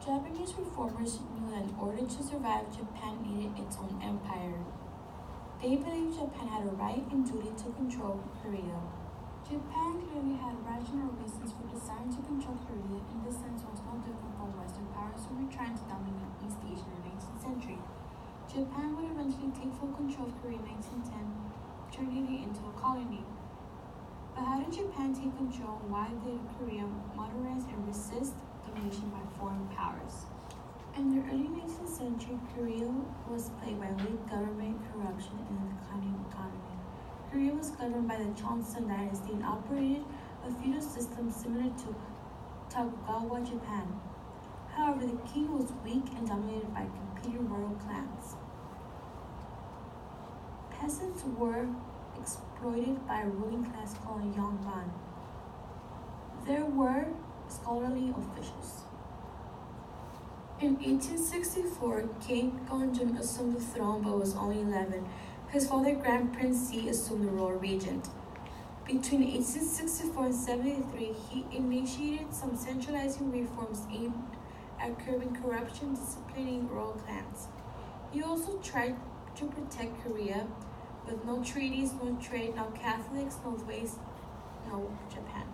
Japanese reformers knew that in order to survive, Japan needed its own empire. They believed Japan had a right and duty to control Korea. Japan clearly had rational reasons for desiring to control Korea. In this sense, was no different from Western powers who were trying to dominate East Asia in the 19th century. Japan would eventually take full control of Korea in 1910, turning it into a colony. But how did Japan take control, and why did Korea modernize and resist domination by foreign powers? In the early 19th century, Korea was plagued by weak government, corruption, and a declining economy. Korea was governed by the Joseon dynasty and operated a feudal system similar to Tokugawa Japan. However, the king was weak and dominated by competing royal clans. Peasants were exploited by a ruling class called Yongban. There were scholarly officials. In 1864, King Gongjun assumed the throne but was only 11. His father, Grand Prince Z, assumed the role of regent. Between 1864 and 73, he initiated some centralizing reforms aimed at curbing corruption, disciplining royal clans. He also tried to protect Korea with no treaties, no trade, no Catholics, no ways, no Japan.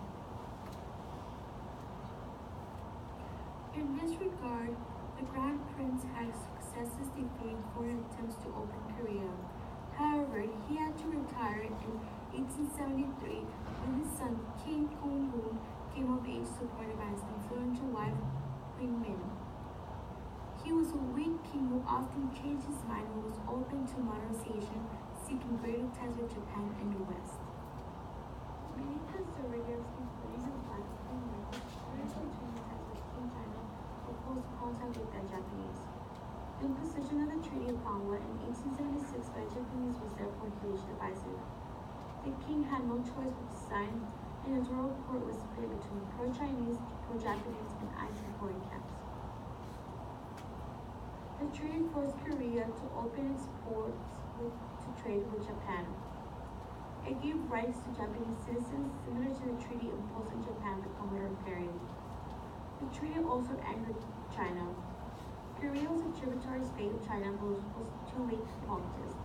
In this regard, the Grand Prince had successes defeating foreign attempts to open Korea. However, he had to retire in 1873 when his son King Kong-hoon came of age supported by his influential wife Queen Min. He was a weak king who often changed his mind and was open to modernization, seeking greater ties with Japan and the West. Many conservatives, including his wife Queen Min, earnestly turned ties with King China, opposed contact with the Japanese. The imposition of the Treaty of Pangwa in 1876 by the Japanese was therefore hugely divisive. The king had no choice but to sign, and his royal court was split between pro-Chinese, pro-Japanese, and anti-foreign camps. The treaty forced Korea to open its ports to trade with Japan. It gave rights to Japanese citizens similar to the treaty imposed on Japan the Commodore Perry. The treaty also angered China. Korea was a tributary state of China but was too weak to coexist.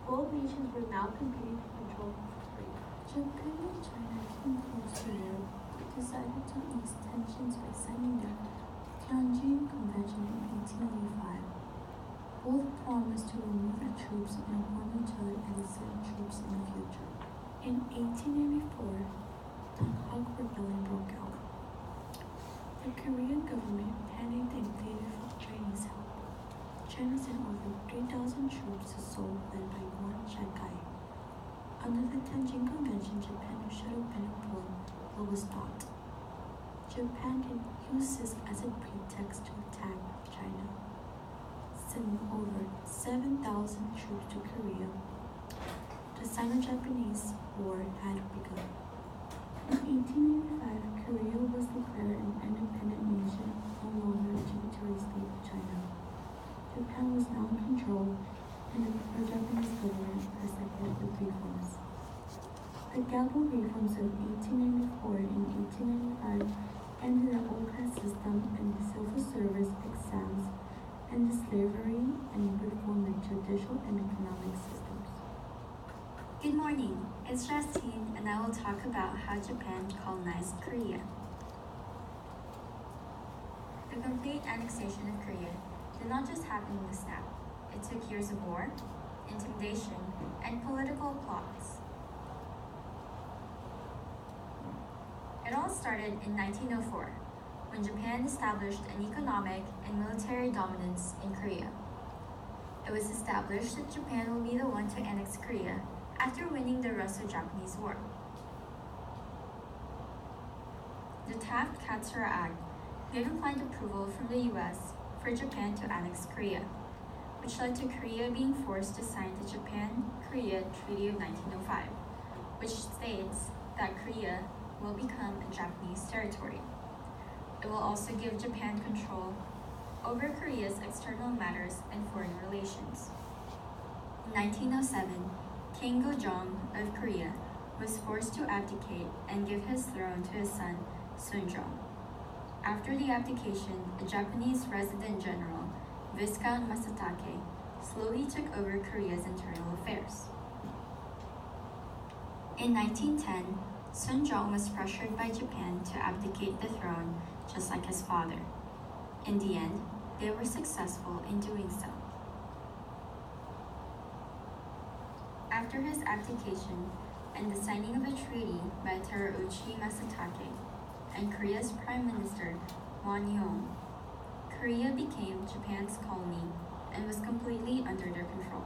Both nations were now competing for control of Korea. Japan and China came close to war, but decided to ease tensions by signing the Tianjin Convention in 1885. Both promised to remove their troops and warn each other and send troops in the future. In 1884, the Hog Rebellion broke out. The Korean government panicked and pleaded for Chinese help. China sent over 3,000 troops to Seoul led by Yuan Shikai. Under the Tianjin Convention, Japan should have been informed but was not. Japan can use this as a pretext to attack China, sending over 7,000 troops to Korea. The Sino-Japanese War had begun. In 1885, Korea was declared an independent nation, no longer a tributary state of China. Japan was now in control, and the pro-Japanese government proceeded with reforms. The Galbo reforms of 1894 and 1895 ended the old class system and the civil service exams, and the slavery, and reformed the judicial and economic systems. Good morning, it's Justine, and I will talk about how Japan colonized Korea. The complete annexation of Korea did not just happen in a snap. It took years of war, intimidation, and political plots. It all started in 1904, when Japan established an economic and military dominance in Korea. It was established that Japan will be the one to annex Korea after winning the Russo-Japanese War. The Taft-Katsura Act gave implied approval from the US for Japan to annex Korea, which led to Korea being forced to sign the Japan-Korea Treaty of 1905, which states that Korea will become a Japanese territory. It will also give Japan control over Korea's external matters and foreign relations. In 1907, King Gojong of Korea was forced to abdicate and give his throne to his son, Sunjong. After the abdication, a Japanese resident general, Viscount Masatake, slowly took over Korea's internal affairs. In 1910, Sun Jong was pressured by Japan to abdicate the throne just like his father. In the end, they were successful in doing so. After his abdication and the signing of a treaty by Terauchi Masatake and Korea's Prime Minister Won Yeong, Korea became Japan's colony and was completely under their control.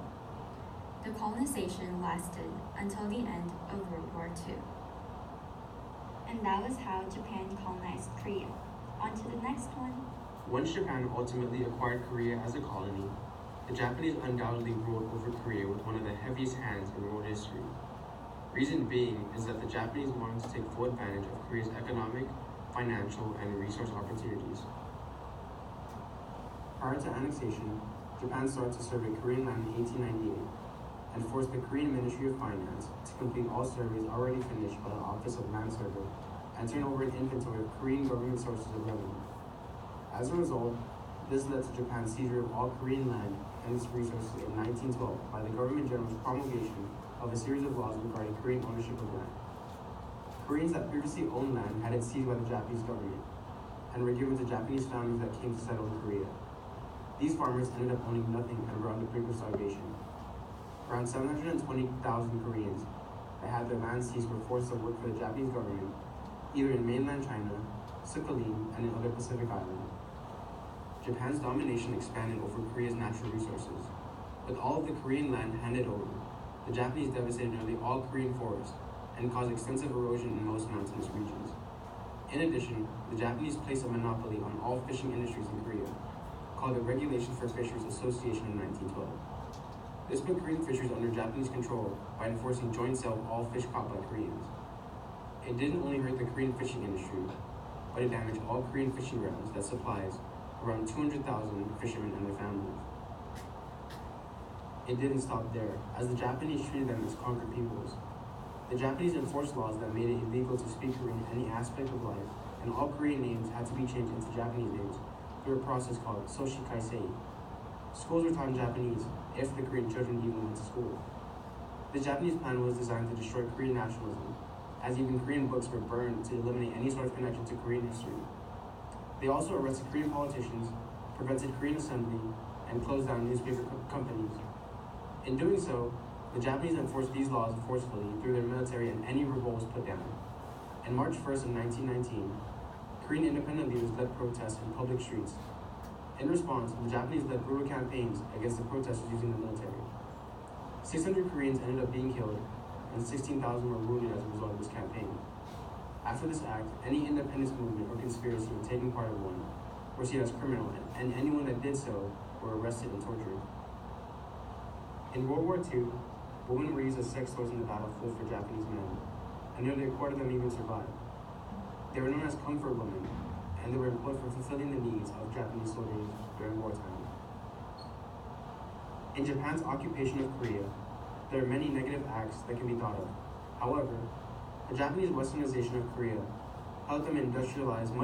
The colonization lasted until the end of World War II. And that was how Japan colonized Korea. On to the next one. Once Japan ultimately acquired Korea as a colony, the Japanese undoubtedly ruled over Korea with one of the heaviest hands in world history. Reason being is that the Japanese wanted to take full advantage of Korea's economic, financial, and resource opportunities. Prior to annexation, Japan started to survey Korean land in 1898 and forced the Korean Ministry of Finance to complete all surveys already finished by the Office of Land Survey and turn over an inventory of Korean government sources of revenue. As a result, this led to Japan's seizure of all Korean land and its resources in 1912 by the Government General's promulgation of a series of laws regarding Korean ownership of land. Koreans that previously owned land had it seized by the Japanese government and were given to Japanese families that came to settle in Korea. These farmers ended up owning nothing and were on the brink of starvation. Around 720,000 Koreans that had their land seized were forced to work for the Japanese government, either in mainland China, Sakhalin, and in other Pacific islands. Japan's domination expanded over Korea's natural resources. With all of the Korean land handed over, the Japanese devastated nearly all Korean forests and caused extensive erosion in most mountainous regions. In addition, the Japanese placed a monopoly on all fishing industries in Korea, called the Regulation for Fisheries Association in 1912. This put Korean fisheries under Japanese control by enforcing joint sale of all fish caught by Koreans. It didn't only hurt the Korean fishing industry, but it damaged all Korean fishing grounds that supplies around 200,000 fishermen and their families. It didn't stop there, as the Japanese treated them as conquered peoples. The Japanese enforced laws that made it illegal to speak Korean in any aspect of life, and all Korean names had to be changed into Japanese names through a process called Soshikaisei. Schools were taught in Japanese, if the Korean children even went to school. The Japanese plan was designed to destroy Korean nationalism, as even Korean books were burned to eliminate any sort of connection to Korean history. They also arrested Korean politicians, prevented Korean assembly, and closed down newspaper companies. In doing so, the Japanese enforced these laws forcefully through their military, and any revolt was put down. On March 1st of 1919, Korean independent leaders led protests in public streets. In response, the Japanese led brutal campaigns against the protesters using the military. 600 Koreans ended up being killed, and 16,000 were wounded as a result of this campaign. After this act, any independence movement or conspiracy in taking part in one were seen as criminal, and anyone that did so were arrested and tortured. In World War II, women were used as sex slaves in the battlefield for Japanese men, and nearly a quarter of them even survived. They were known as comfort women, and they were employed for fulfilling the needs of Japanese soldiers during wartime. In Japan's occupation of Korea, there are many negative acts that can be thought of. However, the Japanese westernization of Korea helped them industrialize much